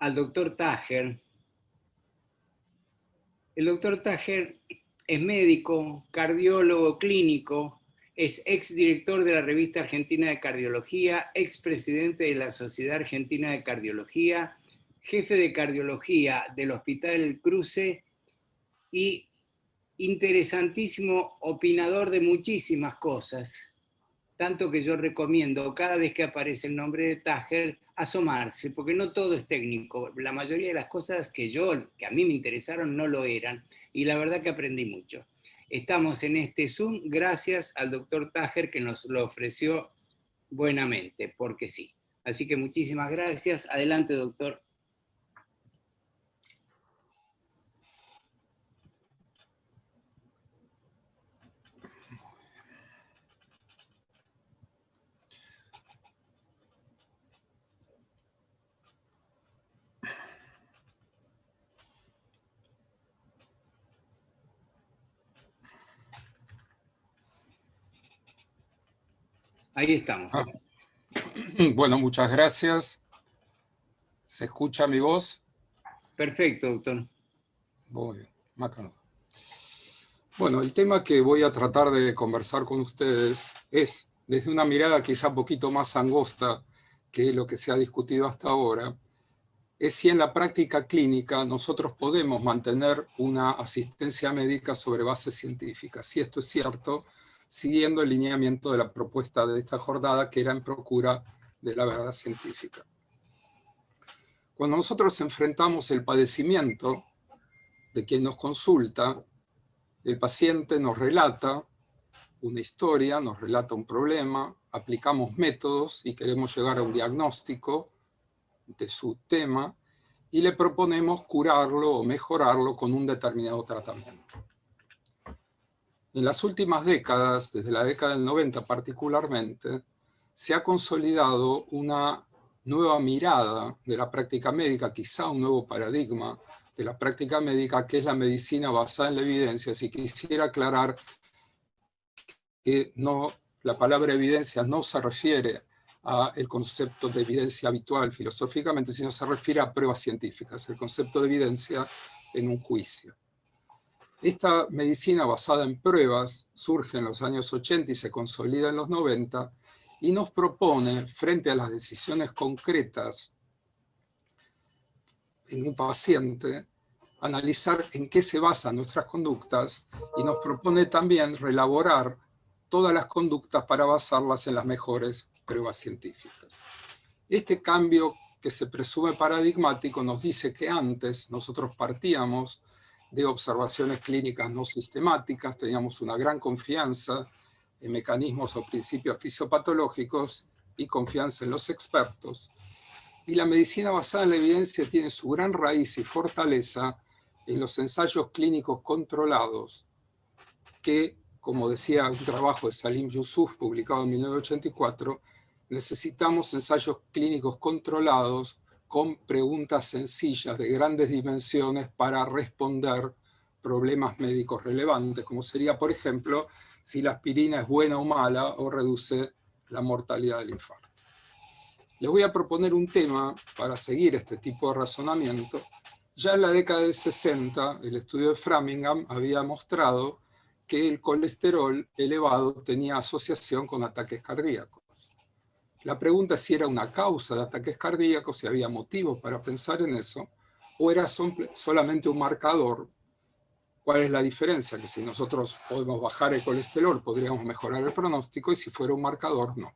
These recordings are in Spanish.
al doctor Tajer. El doctor Tajer es médico, cardiólogo clínico, es exdirector de la Revista Argentina de Cardiología, expresidente de la Sociedad Argentina de Cardiología, jefe de cardiología del Hospital El Cruce y interesantísimo opinador de muchísimas cosas. Tanto que yo recomiendo cada vez que aparece el nombre de Tajer asomarse, porque no todo es técnico. La mayoría de las cosas que a mí me interesaron no lo eran, y la verdad que aprendí mucho. Estamos en este Zoom gracias al doctor Tajer que nos lo ofreció buenamente, porque sí. Así que muchísimas gracias. Adelante, doctor. Ahí estamos. Bueno, muchas gracias. ¿Se escucha mi voz? Perfecto, doctor. Muy bien, bacano. Bueno, el tema que voy a tratar de conversar con ustedes es, desde una mirada quizá un poquito más angosta que lo que se ha discutido hasta ahora, es si en la práctica clínica nosotros podemos mantener una asistencia médica sobre bases científicas. Si esto es cierto, siguiendo el lineamiento de la propuesta de esta jornada, que era en procura de la verdad científica. Cuando nosotros enfrentamos el padecimiento de quien nos consulta, el paciente nos relata una historia, nos relata un problema, aplicamos métodos y queremos llegar a un diagnóstico de su tema y le proponemos curarlo o mejorarlo con un determinado tratamiento. En las últimas décadas, desde la década del 90 particularmente, se ha consolidado una nueva mirada de la práctica médica, quizá un nuevo paradigma de la práctica médica, que es la medicina basada en la evidencia. Si quisiera aclarar que la palabra evidencia no se refiere al concepto de evidencia habitual filosóficamente, sino se refiere a pruebas científicas, el concepto de evidencia en un juicio. Esta medicina basada en pruebas surge en los años 80 y se consolida en los 90 y nos propone, frente a las decisiones concretas en un paciente, analizar en qué se basan nuestras conductas y nos propone también reelaborar todas las conductas para basarlas en las mejores pruebas científicas. Este cambio que se presume paradigmático nos dice que antes nosotros partíamos de observaciones clínicas no sistemáticas, teníamos una gran confianza en mecanismos o principios fisiopatológicos y confianza en los expertos. Y la medicina basada en la evidencia tiene su gran raíz y fortaleza en los ensayos clínicos controlados que, como decía un trabajo de Salim Yusuf publicado en 1984, necesitamos ensayos clínicos controlados con preguntas sencillas de grandes dimensiones para responder problemas médicos relevantes, como sería, por ejemplo, si la aspirina es buena o mala o reduce la mortalidad del infarto. Les voy a proponer un tema para seguir este tipo de razonamiento. Ya en la década del 60, el estudio de Framingham había mostrado que el colesterol elevado tenía asociación con ataques cardíacos. La pregunta es si era una causa de ataques cardíacos, si había motivos para pensar en eso, o era solamente un marcador. ¿Cuál es la diferencia? Que si nosotros podemos bajar el colesterol, podríamos mejorar el pronóstico, y si fuera un marcador, no.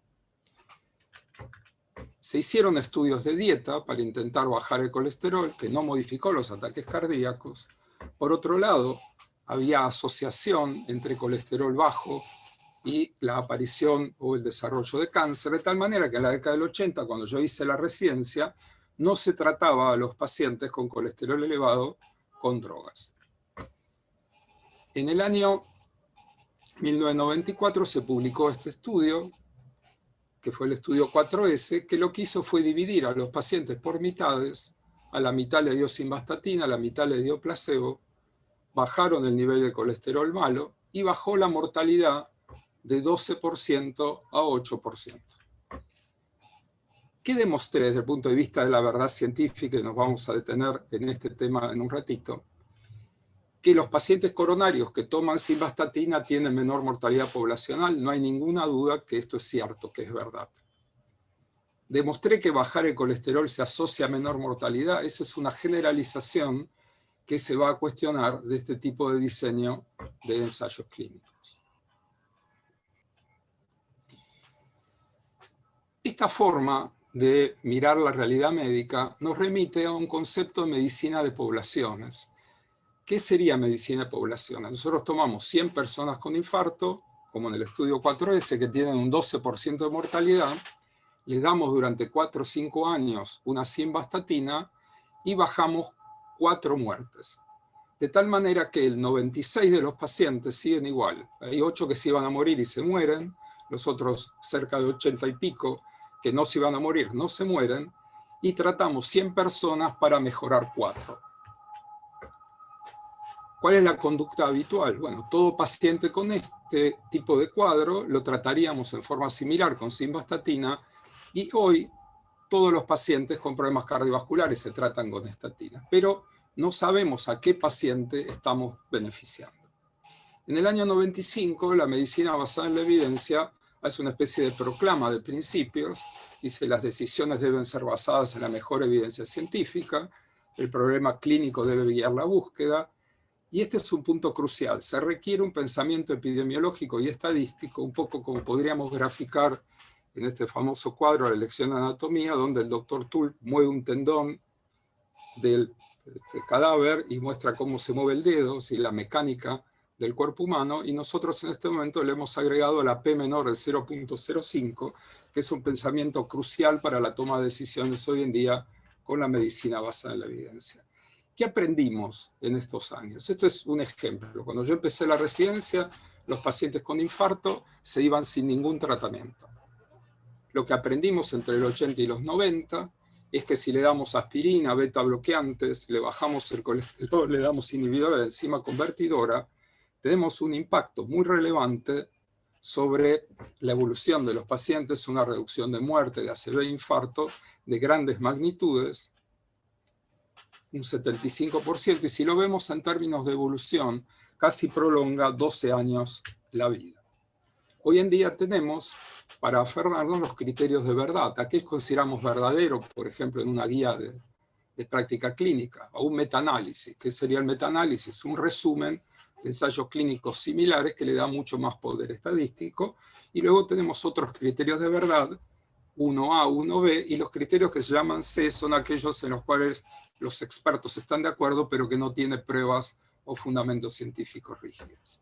Se hicieron estudios de dieta para intentar bajar el colesterol, que no modificó los ataques cardíacos. Por otro lado, había asociación entre colesterol bajo y la aparición o el desarrollo de cáncer, de tal manera que en la década del 80, cuando yo hice la residencia, no se trataba a los pacientes con colesterol elevado con drogas. En el año 1994 se publicó este estudio, que fue el estudio 4S, que lo que hizo fue dividir a los pacientes por mitades. A la mitad le dio simvastatina, a la mitad le dio placebo, bajaron el nivel de colesterol malo y bajó la mortalidad de 12% a 8%. ¿Qué demostré desde el punto de vista de la verdad científica? Y nos vamos a detener en este tema en un ratito. Que los pacientes coronarios que toman simvastatina tienen menor mortalidad poblacional. No hay ninguna duda que esto es cierto, que es verdad. Demostré que bajar el colesterol se asocia a menor mortalidad. Esa es una generalización que se va a cuestionar de este tipo de diseño de ensayos clínicos. Esta forma de mirar la realidad médica nos remite a un concepto de medicina de poblaciones. ¿Qué sería medicina de poblaciones? Nosotros tomamos 100 personas con infarto, como en el estudio 4S, que tienen un 12% de mortalidad, les damos durante 4 o 5 años una simvastatina y bajamos 4 muertes. De tal manera que el 96% de los pacientes siguen igual. Hay 8 que se iban a morir y se mueren, los otros cerca de 80 y pico que no se iban a morir, no se mueren, y tratamos 100 personas para mejorar 4. ¿Cuál es la conducta habitual? Bueno, todo paciente con este tipo de cuadro lo trataríamos en forma similar con simvastatina, y hoy todos los pacientes con problemas cardiovasculares se tratan con estatina, pero no sabemos a qué paciente estamos beneficiando. En el año 95, la medicina basada en la evidencia hace una especie de proclama de principios, dice las decisiones deben ser basadas en la mejor evidencia científica, el problema clínico debe guiar la búsqueda, y este es un punto crucial. Se requiere un pensamiento epidemiológico y estadístico, un poco como podríamos graficar en este famoso cuadro, la lección de anatomía, donde el doctor Tull mueve un tendón del cadáver y muestra cómo se mueve el dedo, ¿sí? La mecánica del cuerpo humano, y nosotros en este momento le hemos agregado la P menor de 0.05, que es un pensamiento crucial para la toma de decisiones hoy en día con la medicina basada en la evidencia. ¿Qué aprendimos en estos años? Esto es un ejemplo. Cuando yo empecé la residencia, los pacientes con infarto se iban sin ningún tratamiento. Lo que aprendimos entre el 80 y los 90 es que si le damos aspirina, beta bloqueantes, le bajamos el colesterol, le damos inhibidora de enzima convertidora, tenemos un impacto muy relevante sobre la evolución de los pacientes, una reducción de muerte, de ACV e infarto de grandes magnitudes, un 75%, y si lo vemos en términos de evolución, casi prolonga 12 años la vida. Hoy en día tenemos, para aferrarnos, los criterios de verdad. ¿A qué consideramos verdadero? Por ejemplo, en una guía de práctica clínica, o un metaanálisis. ¿Qué sería el metaanálisis? Un resumen de ensayos clínicos similares que le da mucho más poder estadístico. Y luego tenemos otros criterios de verdad, 1A, 1B, y los criterios que se llaman C son aquellos en los cuales los expertos están de acuerdo, pero que no tienen pruebas o fundamentos científicos rígidos.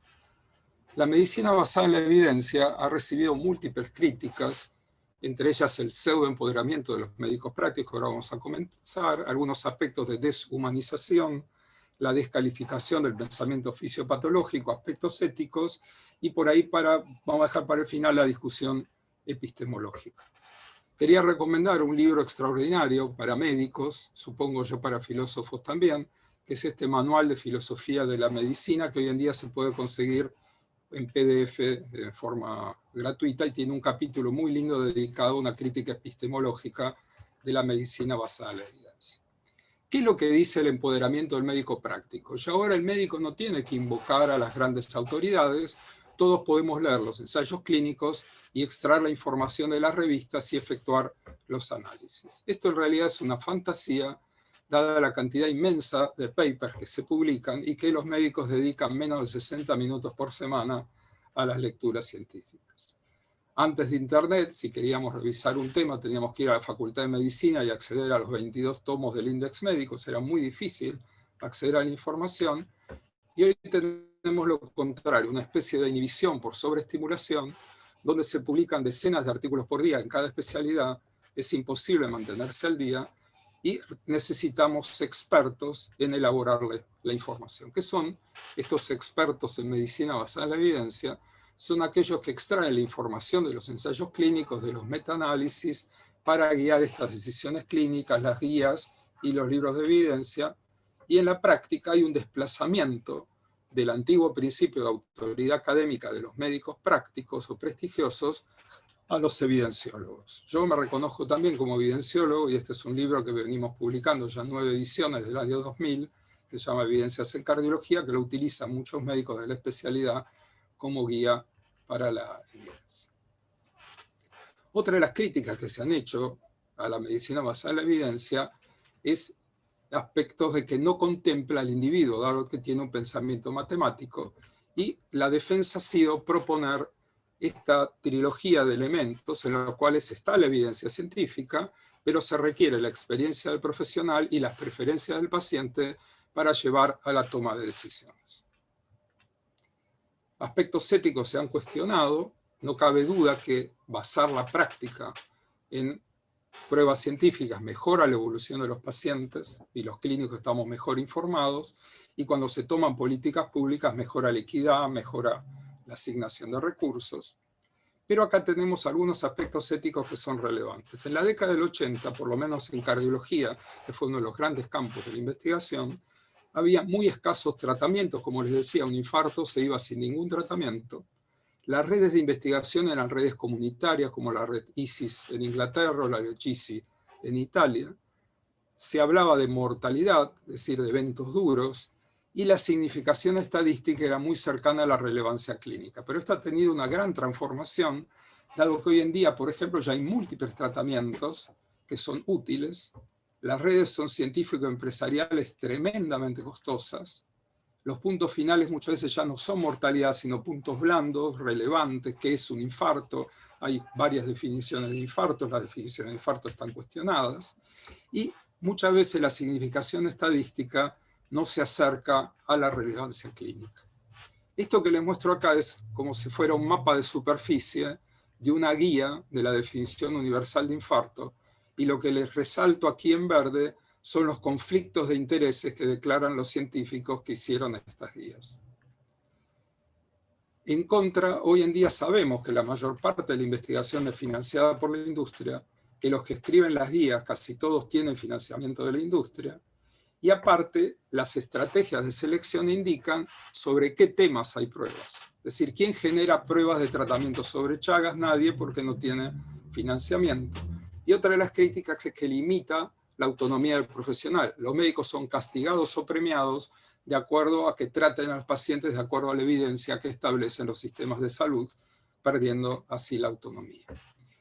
La medicina basada en la evidencia ha recibido múltiples críticas, entre ellas el pseudoempoderamiento de los médicos prácticos, ahora vamos a comenzar, algunos aspectos de deshumanización, la descalificación del pensamiento fisiopatológico, aspectos éticos, y por ahí vamos a dejar para el final la discusión epistemológica. Quería recomendar un libro extraordinario para médicos, supongo yo para filósofos también, que es este Manual de Filosofía de la Medicina, que hoy en día se puede conseguir en PDF de forma gratuita, y tiene un capítulo muy lindo dedicado a una crítica epistemológica de la medicina basada en la evidencia. ¿Qué es lo que dice el empoderamiento del médico práctico? Ya ahora el médico no tiene que invocar a las grandes autoridades, todos podemos leer los ensayos clínicos y extraer la información de las revistas y efectuar los análisis. Esto en realidad es una fantasía, dada la cantidad inmensa de papers que se publican y que los médicos dedican menos de 60 minutos por semana a las lecturas científicas. Antes de Internet, si queríamos revisar un tema, teníamos que ir a la Facultad de Medicina y acceder a los 22 tomos del Index Médico, era muy difícil acceder a la información, y hoy tenemos lo contrario, una especie de inhibición por sobreestimulación, donde se publican decenas de artículos por día en cada especialidad, es imposible mantenerse al día, y necesitamos expertos en elaborarle la información. ¿Qué son estos expertos en medicina basada en la evidencia? Son aquellos que extraen la información de los ensayos clínicos, de los metaanálisis, para guiar estas decisiones clínicas, las guías y los libros de evidencia, y en la práctica hay un desplazamiento del antiguo principio de autoridad académica de los médicos prácticos o prestigiosos a los evidenciólogos. Yo me reconozco también como evidenciólogo, y este es un libro que venimos publicando ya en 9 ediciones del año 2000, que se llama Evidencias en Cardiología, que lo utilizan muchos médicos de la especialidad como guía para la evidencia. Otra de las críticas que se han hecho a la medicina basada en la evidencia es aspectos de que no contempla al individuo, dado que tiene un pensamiento matemático, y la defensa ha sido proponer esta trilogía de elementos en los cuales está la evidencia científica, pero se requiere la experiencia del profesional y las preferencias del paciente para llevar a la toma de decisiones. Aspectos éticos se han cuestionado. No cabe duda que basar la práctica en pruebas científicas mejora la evolución de los pacientes y los clínicos estamos mejor informados, y cuando se toman políticas públicas mejora la equidad, mejora la asignación de recursos. Pero acá tenemos algunos aspectos éticos que son relevantes. En la década del 80, por lo menos en cardiología, que fue uno de los grandes campos de la investigación, había muy escasos tratamientos. Como les decía, un infarto se iba sin ningún tratamiento. Las redes de investigación eran redes comunitarias, como la red ISIS en Inglaterra o la red GISI en Italia. Se hablaba de mortalidad, es decir, de eventos duros, y la significación estadística era muy cercana a la relevancia clínica. Pero esto ha tenido una gran transformación, dado que hoy en día, por ejemplo, ya hay múltiples tratamientos que son útiles. Las redes son científico-empresariales tremendamente costosas. Los puntos finales muchas veces ya no son mortalidad, sino puntos blandos, relevantes, que es un infarto. Hay varias definiciones de infarto, las definiciones de infarto están cuestionadas. Y muchas veces la significación estadística no se acerca a la relevancia clínica. Esto que les muestro acá es como si fuera un mapa de superficie de una guía de la definición universal de infarto, y lo que les resalto aquí en verde son los conflictos de intereses que declaran los científicos que hicieron estas guías. En contra, hoy en día sabemos que la mayor parte de la investigación es financiada por la industria, que los que escriben las guías casi todos tienen financiamiento de la industria, y aparte, las estrategias de selección indican sobre qué temas hay pruebas. Es decir, ¿quién genera pruebas de tratamiento sobre Chagas? Nadie, porque no tiene financiamiento. Y otra de las críticas es que limita la autonomía del profesional. Los médicos son castigados o premiados de acuerdo a que traten a los pacientes de acuerdo a la evidencia que establecen los sistemas de salud, perdiendo así la autonomía.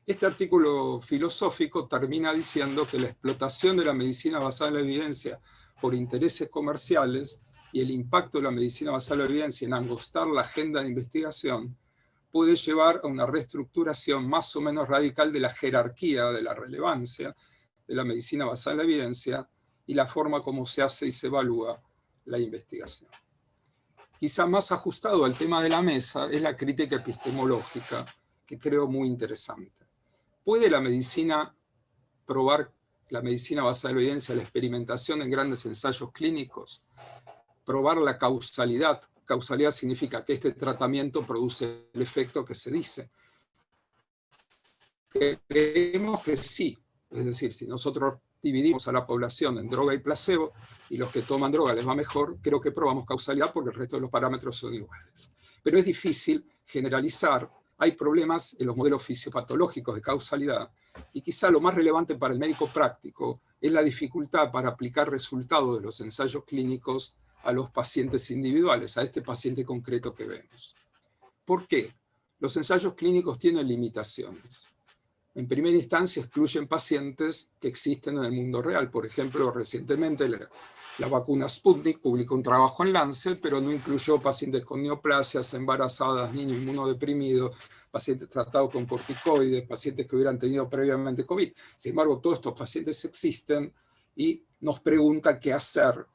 Este artículo filosófico termina diciendo que la explotación de la medicina basada en la evidencia por intereses comerciales y el impacto de la medicina basada en la evidencia en angostar la agenda de investigación puede llevar a una reestructuración más o menos radical de la jerarquía de la relevancia de la medicina basada en la evidencia y la forma como se hace y se evalúa la investigación. Quizá más ajustado al tema de la mesa es la crítica epistemológica, que creo muy interesante. ¿Puede la medicina probar la medicina basada en la evidencia, la experimentación en grandes ensayos clínicos? Probar la causalidad. Causalidad significa que este tratamiento produce el efecto que se dice. Creemos que sí. Es decir, si nosotros dividimos a la población en droga y placebo, y los que toman droga les va mejor, creo que probamos causalidad porque el resto de los parámetros son iguales. Pero es difícil generalizar. Hay problemas en los modelos fisiopatológicos de causalidad, y quizá lo más relevante para el médico práctico es la dificultad para aplicar resultados de los ensayos clínicos a los pacientes individuales, a este paciente concreto que vemos. ¿Por qué? Los ensayos clínicos tienen limitaciones. En primera instancia excluyen pacientes que existen en el mundo real. Por ejemplo, recientemente la vacuna Sputnik publicó un trabajo en Lancet, pero no incluyó pacientes con neoplasias, embarazadas, niños inmunodeprimidos, pacientes tratados con corticoides, pacientes que hubieran tenido previamente COVID. Sin embargo, todos estos pacientes existen y nos preguntan qué hacer.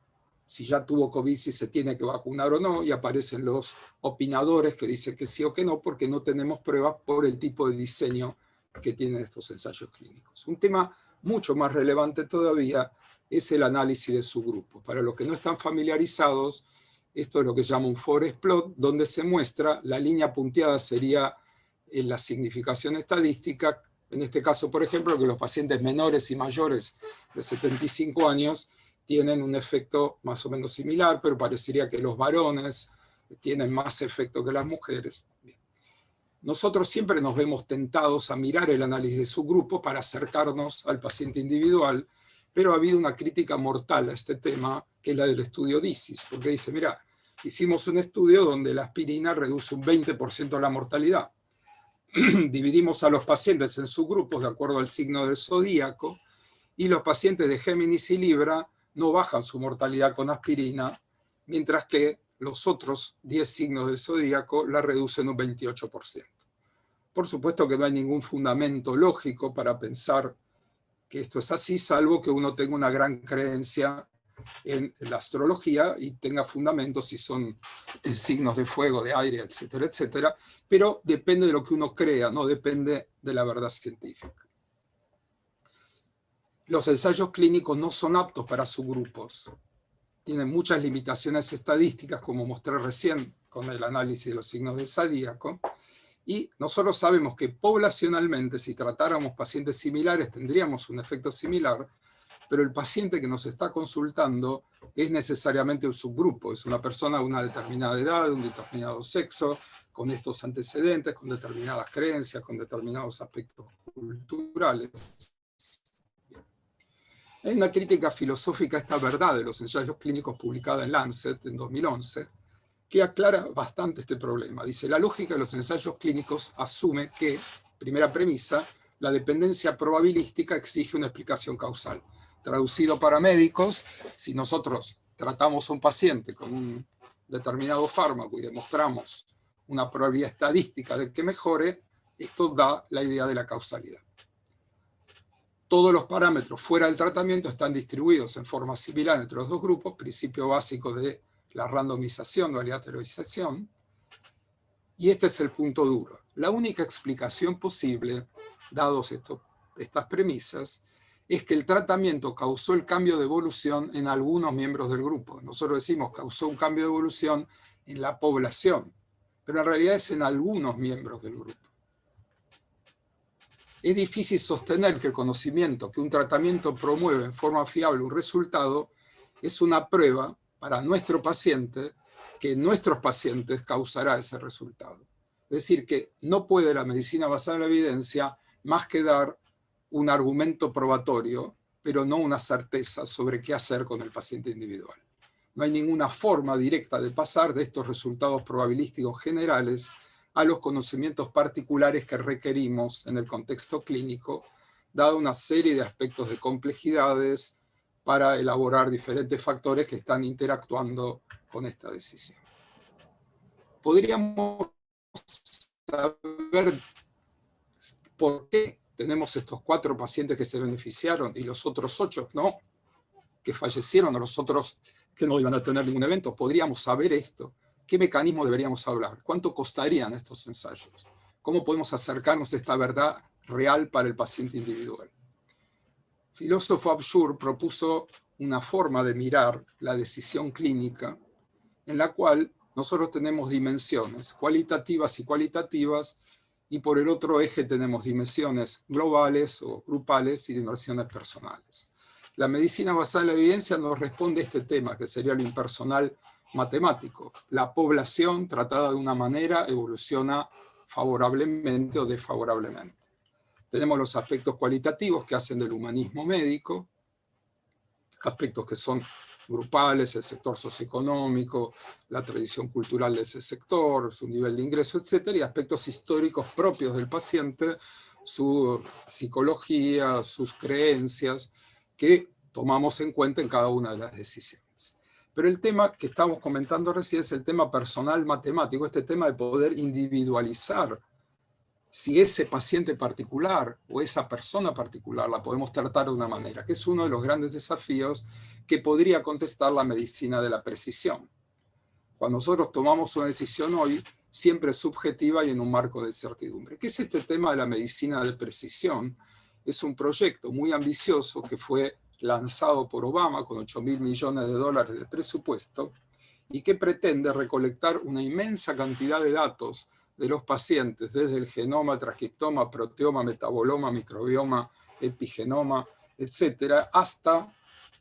Si ya tuvo COVID, si se tiene que vacunar o no, y aparecen los opinadores que dicen que sí o que no, porque no tenemos pruebas por el tipo de diseño que tienen estos ensayos clínicos. Un tema mucho más relevante todavía es el análisis de subgrupos. Para los que no están familiarizados, esto es lo que se llama un forest plot, donde se muestra, la línea punteada sería la significación estadística, en este caso, por ejemplo, que los pacientes menores y mayores de 75 años tienen un efecto más o menos similar, pero parecería que los varones tienen más efecto que las mujeres. Bien. nosotros siempre nos vemos tentados a mirar el análisis de subgrupos para acercarnos al paciente individual, pero ha habido una crítica mortal a este tema, que es la del estudio DISIS, porque dice, mira, hicimos un estudio donde la aspirina reduce un 20% la mortalidad. Dividimos a los pacientes en subgrupos de acuerdo al signo del zodíaco, y los pacientes de Géminis y Libra no bajan su mortalidad con aspirina, mientras que los otros 10 signos del zodíaco la reducen un 28%. Por supuesto que no hay ningún fundamento lógico para pensar que esto es así, salvo que uno tenga una gran creencia en la astrología y tenga fundamentos si son signos de fuego, de aire, etcétera, etcétera, pero depende de lo que uno crea, no depende de la verdad científica. Los ensayos clínicos no son aptos para subgrupos. Tienen muchas limitaciones estadísticas, como mostré recién con el análisis de los signos del zodíaco, y nosotros sabemos que poblacionalmente, si tratáramos pacientes similares, tendríamos un efecto similar, pero el paciente que nos está consultando es necesariamente un subgrupo, es una persona de una determinada edad, de un determinado sexo, con estos antecedentes, con determinadas creencias, con determinados aspectos culturales. Hay una crítica filosófica a esta verdad de los ensayos clínicos publicada en Lancet en 2011, que aclara bastante este problema. Dice, la lógica de los ensayos clínicos asume que, primera premisa, la dependencia probabilística exige una explicación causal. Traducido para médicos, si nosotros tratamos a un paciente con un determinado fármaco y demostramos una probabilidad estadística de que mejore, esto da la idea de la causalidad. Todos los parámetros fuera del tratamiento están distribuidos en forma similar entre los dos grupos, principio básico de la randomización o aleatorización, y este es el punto duro. La única explicación posible, dados estas premisas, es que el tratamiento causó el cambio de evolución en algunos miembros del grupo. Nosotros decimos causó un cambio de evolución en la población, pero en realidad es en algunos miembros del grupo. Es difícil sostener que el conocimiento que un tratamiento promueve en forma fiable un resultado es una prueba para nuestro paciente que en nuestros pacientes causará ese resultado. Es decir, que no puede la medicina basada en la evidencia más que dar un argumento probatorio, pero no una certeza sobre qué hacer con el paciente individual. No hay ninguna forma directa de pasar de estos resultados probabilísticos generales a los conocimientos particulares que requerimos en el contexto clínico, dado una serie de aspectos de complejidades para elaborar diferentes factores que están interactuando con esta decisión. Podríamos saber por qué tenemos estos 4 pacientes que se beneficiaron y los otros 8 no, que fallecieron, o los otros que no iban a tener ningún evento. Podríamos saber esto. ¿Qué mecanismo deberíamos hablar? ¿Cuánto costarían estos ensayos? ¿Cómo podemos acercarnos a esta verdad real para el paciente individual? El filósofo Absurde propuso una forma de mirar la decisión clínica en la cual nosotros tenemos dimensiones cualitativas y cualitativas, y por el otro eje tenemos dimensiones globales o grupales y dimensiones personales. La medicina basada en la evidencia nos responde a este tema, que sería lo impersonal matemático. La población tratada de una manera evoluciona favorablemente o desfavorablemente. Tenemos los aspectos cualitativos que hacen del humanismo médico, aspectos que son grupales, el sector socioeconómico, la tradición cultural de ese sector, su nivel de ingreso, etc., y aspectos históricos propios del paciente, su psicología, sus creencias, que tomamos en cuenta en cada una de las decisiones. Pero el tema que estamos comentando recién es el tema personal matemático, este tema de poder individualizar si ese paciente particular o esa persona particular la podemos tratar de una manera, que es uno de los grandes desafíos que podría contestar la medicina de la precisión. Cuando nosotros tomamos una decisión hoy, siempre es subjetiva y en un marco de certidumbre. ¿Qué es este tema de la medicina de precisión? Es un proyecto muy ambicioso que fue lanzado por Obama con $8.000 millones de presupuesto y que pretende recolectar una inmensa cantidad de datos de los pacientes, desde el genoma, transcriptoma, proteoma, metaboloma, microbioma, epigenoma, etcétera, hasta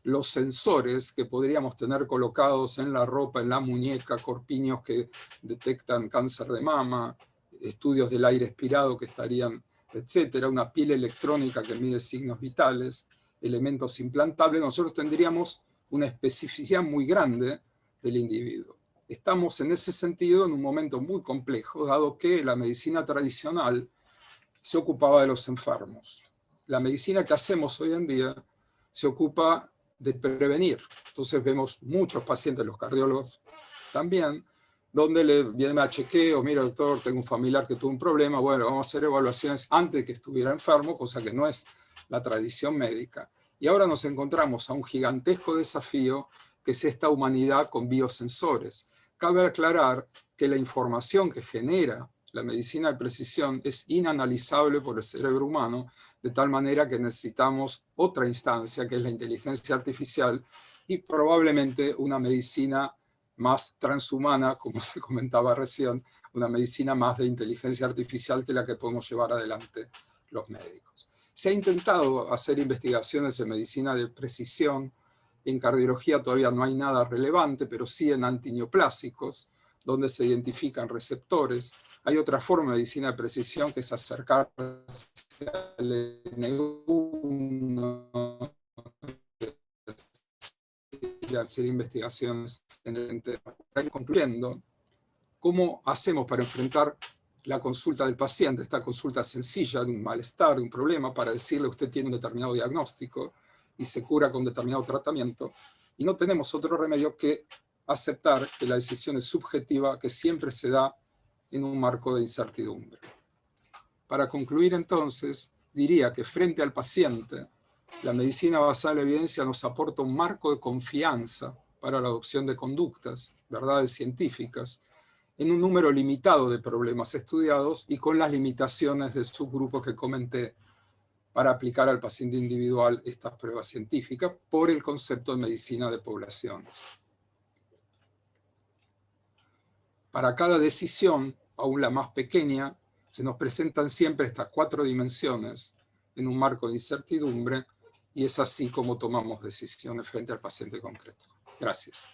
los sensores que podríamos tener colocados en la ropa, en la muñeca, corpiños que detectan cáncer de mama, estudios del aire expirado que estarían, etcétera, una piel electrónica que mide signos vitales, elementos implantables, nosotros tendríamos una especificidad muy grande del individuo. Estamos en ese sentido en un momento muy complejo, dado que la medicina tradicional se ocupaba de los enfermos. La medicina que hacemos hoy en día se ocupa de prevenir. Entonces vemos muchos pacientes, los cardiólogos también, donde le viene a chequeo, mira doctor, tengo un familiar que tuvo un problema, bueno, vamos a hacer evaluaciones antes de que estuviera enfermo, cosa que no es la tradición médica. Y ahora nos encontramos a un gigantesco desafío que es esta humanidad con biosensores. Cabe aclarar que la información que genera la medicina de precisión es inanalizable por el cerebro humano, de tal manera que necesitamos otra instancia, que es la inteligencia artificial, y probablemente una medicina más transhumana, como se comentaba recién, una medicina más de inteligencia artificial que la que podemos llevar adelante los médicos. Se ha intentado hacer investigaciones en medicina de precisión. En cardiología todavía no hay nada relevante, pero sí en antineoplásicos, donde se identifican receptores. Hay otra forma de medicina de precisión que es acercarse al N1 y hacer investigaciones en el entero. Concluyendo, ¿cómo hacemos para enfrentar la consulta del paciente, esta consulta sencilla de un malestar, de un problema, para decirle usted tiene un determinado diagnóstico y se cura con determinado tratamiento? Y no tenemos otro remedio que aceptar que la decisión es subjetiva, que siempre se da en un marco de incertidumbre. Para concluir entonces, diría que frente al paciente, la medicina basada en la evidencia nos aporta un marco de confianza para la adopción de conductas, verdades científicas, en un número limitado de problemas estudiados y con las limitaciones de subgrupos que comenté para aplicar al paciente individual estas pruebas científicas por el concepto de medicina de poblaciones. Para cada decisión, aún la más pequeña, se nos presentan siempre estas 4 dimensiones en un marco de incertidumbre, y es así como tomamos decisiones frente al paciente concreto. Gracias.